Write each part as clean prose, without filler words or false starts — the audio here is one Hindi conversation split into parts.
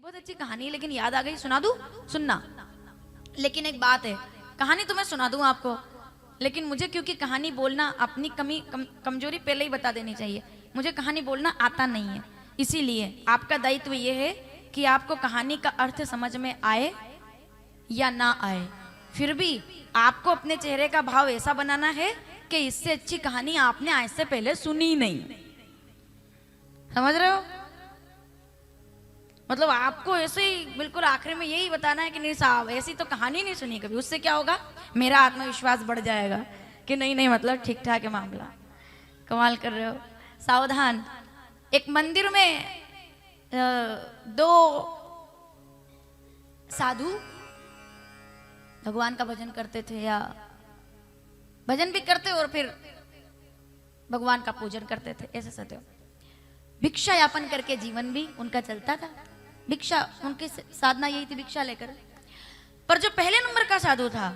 बहुत अच्छी कहानी है लेकिन याद आ गई, सुना दूं? सुनना। लेकिन एक बात है, कहानी तो मैं सुना दूं आपको, लेकिन मुझे क्योंकि कहानी बोलना अपनी कमजोरी पहले ही बता देनी चाहिए। मुझे कहानी बोलना आता नहीं है, इसीलिए आपका दायित्व ये है कि आपको कहानी का अर्थ समझ में आए या ना आए, फिर भी आपको अपने चेहरे का भाव ऐसा बनाना है कि इससे अच्छी कहानी आपने आज से पहले सुनी ही नहीं। समझ रहे हो? मतलब आपको ऐसे ही बिल्कुल आखिर में यही बताना है कि नहीं साहब ऐसी तो कहानी नहीं सुनी कभी। उससे क्या होगा, मेरा आत्मविश्वास बढ़ जाएगा कि नहीं नहीं मतलब ठीक ठाक है मामला। कमाल कर रहे हो। सावधान। एक मंदिर में दो साधु भगवान का भजन करते थे, या भजन भी करते और फिर भगवान का पूजन करते थे। ऐसे सत्य भिक्षा यापन करके जीवन भी उनका चलता था। भिक्षा उनकी साधना यही थी, भिक्षा लेकर। पर जो पहले नंबर का साधु था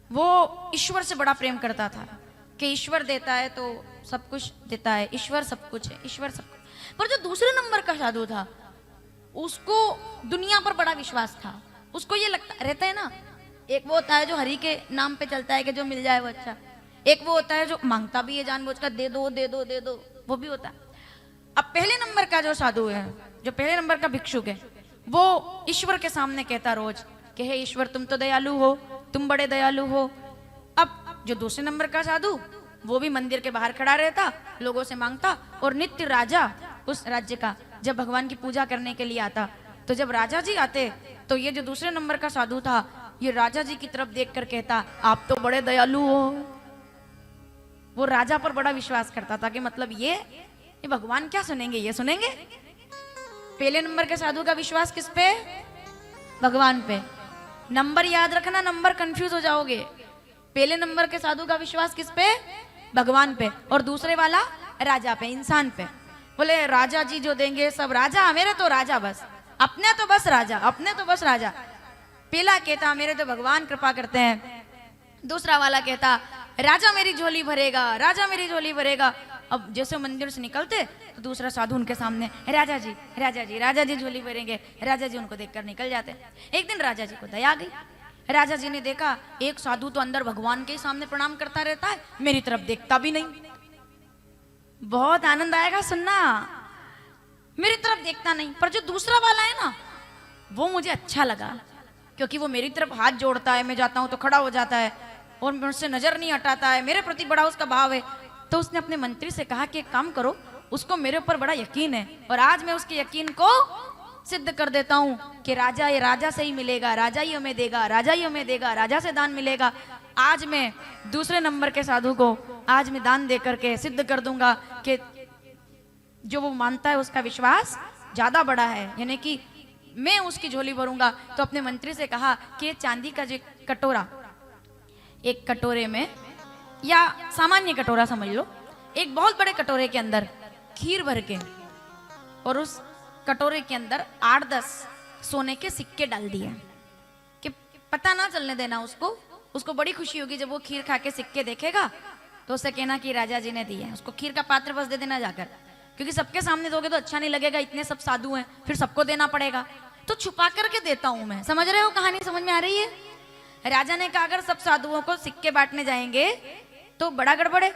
वो ईश्वर से बड़ा प्रेम करता था कि ईश्वर देता है तो सब कुछ देता है, ईश्वर सब कुछ है, ईश्वर सब कुछ। पर जो दूसरे नंबर का साधु था उसको दुनिया पर बड़ा विश्वास था। उसको ये लगता रहता है ना, एक वो होता है जो हरि के नाम पे चलता है कि जो मिल जाए वो अच्छा, एक वो होता है जो मांगता भी है जानबूझकर, दे दो दे दो दे दो, वो भी होता है। अब पहले नंबर का जो साधु है, जो पहले नंबर का भिक्षुक है, वो ईश्वर के सामने कहता रोज कि हे ईश्वर तुम तो दयालु हो, तुम बड़े दयालु हो। अब जो दूसरे नंबर का साधु वो भी मंदिर के बाहर खड़ा रहता, लोगों से मांगता, और नित्य राजा उस राज्य का जब भगवान की पूजा करने के लिए आता, तो जब राजा जी आते तो ये जो दूसरे नंबर का साधु था ये राजा जी की तरफ देख कर कहता आप तो बड़े दयालु हो। वो राजा पर बड़ा विश्वास करता था कि मतलब ये भगवान क्या सुनेंगे, ये सुनेंगे। पहले नंबर के साधु का विश्वास किस पे? भगवान पे। नंबर याद रखना, नंबर कंफ्यूज हो जाओगे। पहले नंबर के साधु का विश्वास किस पे? भगवान पे। और दूसरे वाला राजा पे, इंसान पे। बोले राजा जी जो देंगे सब राजा, मेरे तो राजा बस, अपने तो बस राजा, अपने तो बस राजा। पहला कहता मेरे तो भगवान कृपा करते हैं, दूसरा वाला कहता राजा मेरी झोली भरेगा, राजा मेरी झोली भरेगा। अब जैसे मंदिर से निकलते तो दूसरा साधु उनके सामने राजा जी राजा जी राजा जी झोली भरेंगे। राजा जी उनको देखकर निकल जाते। एक दिन राजा जी को दया आ गई। राजा जी ने देखा एक साधु तो अंदर भगवान के सामने प्रणाम करता रहता है, मेरी तरफ देखता भी नहीं। बहुत आनंद आएगा सुनना, मेरी तरफ देखता नहीं। पर जो दूसरा वाला है ना वो मुझे अच्छा लगा, क्योंकि वो मेरी तरफ हाथ जोड़ता है, मैं जाता हूं तो खड़ा हो जाता है और मुझसे नजर नहीं हटाता है, मेरे प्रति बड़ा उसका भाव है। तो उसने अपने मंत्री से कहा कि एक काम करो, उसको मेरे ऊपर बड़ा यकीन है और आज मैं उसके यकीन को सिद्ध कर देता हूं कि राजा ये राजा से ही मिलेगा, राजा ही हमें देगा, राजा ही हमें देगा, राजा से दान मिलेगा। आज मैं दूसरे नंबर के साधु को आज मैं दान दे करके सिद्ध कर दूंगा कि जो वो मानता है उसका विश्वास ज्यादा बड़ा है, यानी कि मैं उसकी झोली भरूंगा। तो अपने मंत्री से कहा कि चांदी का जो कटोरा, एक कटोरे में या सामान्य कटोरा समझ लो, एक बहुत बड़े कटोरे के अंदर खीर भर के और उस कटोरे के अंदर 8-10 सोने के सिक्के डाल दिए कि पता ना चलने देना उसको। उसको बड़ी खुशी होगी जब वो खीर खा के सिक्के देखेगा तो उसे कहना कि राजा जी ने दिए। उसको खीर का पात्र बस दे देना जाकर, क्योंकि सबके सामने दोगे तो अच्छा नहीं लगेगा, इतने सब साधु हैं फिर सबको देना पड़ेगा, तो छुपा करके देता हूं मैं। समझ रहे हो? कहानी समझ में आ रही है? राजा ने कहा अगर सब साधुओं को सिक्के बांटने जाएंगे तो बड़ा गड़बड़ है,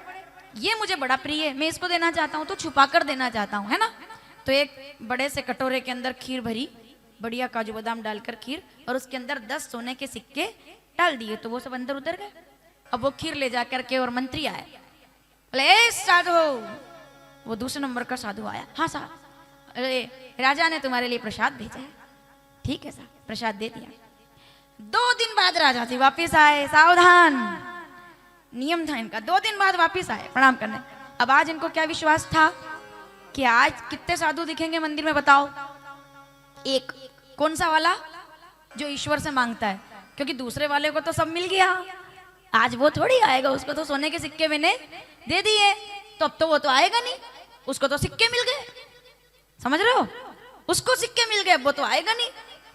ये मुझे बड़ा प्रिय है, मैं इसको देना चाहता हूँ तो छुपा कर देना चाहता हूँ, है ना। तो एक बड़े से कटोरे के अंदर खीर भरी, बढ़िया काजू बादाम डालकर खीर, और उसके अंदर 10 सोने के सिक्के डाल दिए, तो वो सब अंदर उतर गए। अब वो खीर ले जाकर के और मंत्री आए, बोले साधु, वो दूसरे नंबर का साधु आया, हाँ साहब, अरे राजा ने तुम्हारे लिए प्रसाद भेजा है। ठीक है साहब, प्रसाद दे दिया। 2 दिन बाद राजा जी वापिस आए। सावधान, नियम था इनका, 2 दिन बाद वापिस आए प्रणाम करने। अब आज इनको क्या विश्वास था कि आज कितने साधु दिखेंगे मंदिर में, बताओ? एक। कौन सा वाला? जो ईश्वर से मांगता है, क्योंकि दूसरे वाले को तो सब मिल गया, आज वो थोड़ी आएगा, उसको तो सोने के सिक्के मैंने दे दिए, तो अब तो वो तो आएगा नहीं, उसको तो सिक्के मिल गए। समझ रहे हो? उसको सिक्के मिल गए, वो तो आएगा नहीं।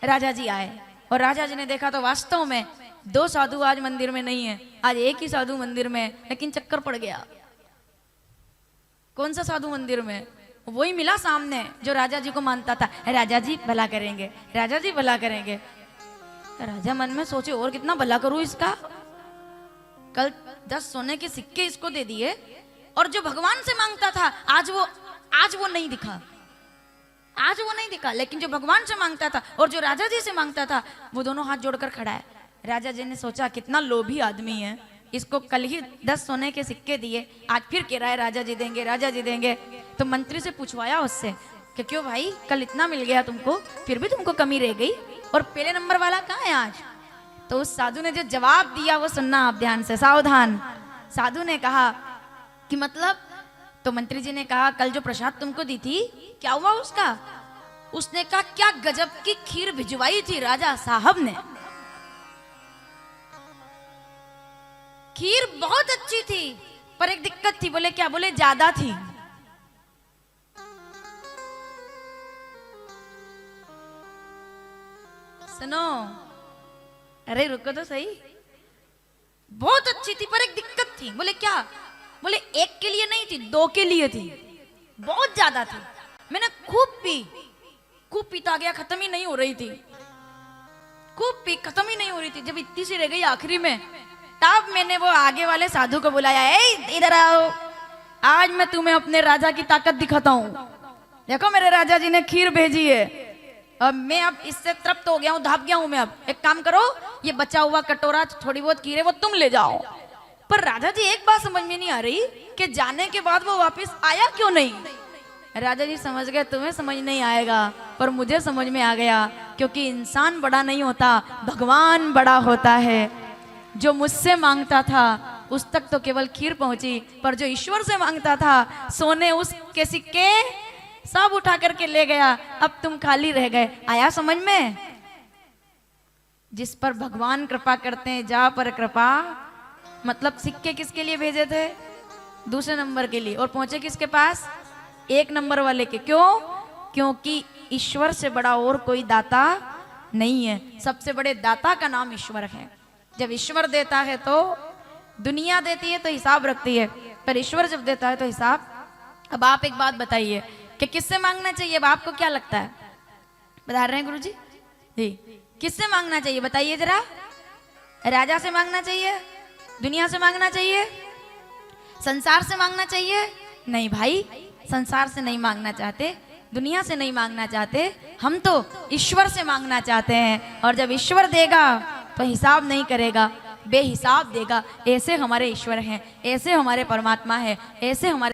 राजा जी आए और राजा जी ने देखा तो वास्तव में 2 साधु आज मंदिर में नहीं है, आज एक ही साधु मंदिर में, लेकिन चक्कर पड़ गया। कौन सा साधु मंदिर में? वही मिला सामने जो राजा जी को मानता था, राजा जी भला करेंगे, राजा जी भला करेंगे। राजा मन में सोचे और कितना भला करूं इसका। कल 10 सोने के सिक्के इसको दे दिए और जो भगवान से मांगता था आज वो नहीं दिखा, आज वो नहीं दिखा। लेकिन जो भगवान से मांगता था और जो राजा जी से मांगता था वो दोनों हाथ जोड़कर खड़ा है। राजा जी ने सोचा कितना लोभी आदमी है, इसको कल ही 10 सोने के सिक्के दिए, आज फिर कह रहा है राजा जी देंगे, राजा जी देंगे। तो मंत्री से पूछवाया उससे कि क्यों भाई, कल इतना मिल गया तुमको फिर भी तुमको कमी रह गई, और पहले नंबर वाला कहाँ है आज? तो उस साधु ने जो जवाब दिया वो सुनना आप ध्यान से, सावधान। साधु ने कहा कि मतलब, तो मंत्री जी ने कहा कल जो प्रसाद तुमको दी थी क्या हुआ उसका? उसने कहा क्या गजब की खीर भिजवाई थी राजा साहब ने, खीर बहुत अच्छी थी पर एक दिक्कत थी। बोले क्या? बोले ज्यादा थी। सुनो, अरे रुको तो सही, बहुत अच्छी थी पर एक दिक्कत थी। बोले क्या? बोले एक के लिए नहीं थी, 2 के लिए थी, बहुत ज्यादा थी। मैंने खूब पीता गया, खत्म ही नहीं हो रही थी, खूब पी, खत्म ही नहीं हो रही थी। जब इतनी सी रह गई आखिरी में, तब मैंने वो आगे वाले साधु को बुलाया, ए इधर आओ, आज मैं तुम्हें अपने राजा की ताकत दिखाता हूँ। देखो मेरे राजा जी ने खीर भेजी है, अब मैं अब इससे तृप्त हो गया हूँ, धाप गया हूँ मैं। अब एक काम करो, ये बचा हुआ कटोरा थोड़ी बहुत खीर है वो तुम ले जाओ। पर राजा जी एक बात समझ में नहीं आ रही कि जाने के बाद वो वापस आया क्यों नहीं। राजा जी समझ गए तुम्हें समझ नहीं आएगा पर मुझे समझ में आ गया, क्योंकि इंसान बड़ा नहीं होता, भगवान बड़ा होता है। जो मुझसे मांगता था उस तक तो केवल खीर पहुंची, पर जो ईश्वर से मांगता था सोने उसके सिक्के सब उठा करके ले गया, अब तुम खाली रह गए। आया समझ में? जिस पर भगवान कृपा करते हैं, जा पर कृपा, मतलब सिक्के किसके लिए भेजे थे? दूसरे नंबर के लिए, और पहुंचे किसके पास? 1 नंबर वाले के। क्यों? क्योंकि ईश्वर से बड़ा और कोई दाता नहीं है, सबसे बड़े दाता का नाम ईश्वर है। जब ईश्वर देता है तो दुनिया देती है तो हिसाब रखती है, पर ईश्वर जब देता है तो हिसाब। अब आप एक बात बताइए कि किससे मांगना चाहिए? अब आपको क्या लगता है? बता रहे हैं गुरुजी जी, किससे मांगना चाहिए बताइए जरा? राजा से मांगना चाहिए? दुनिया से मांगना चाहिए? संसार से मांगना चाहिए? नहीं भाई, संसार से नहीं मांगना चाहते, दुनिया से नहीं मांगना चाहते, हम तो ईश्वर से मांगना चाहते हैं। और जब ईश्वर देगा तो हिसाब नहीं करेगा, बेहिसाब देगा। ऐसे हमारे ईश्वर हैं, ऐसे हमारे परमात्मा है, ऐसे हमारे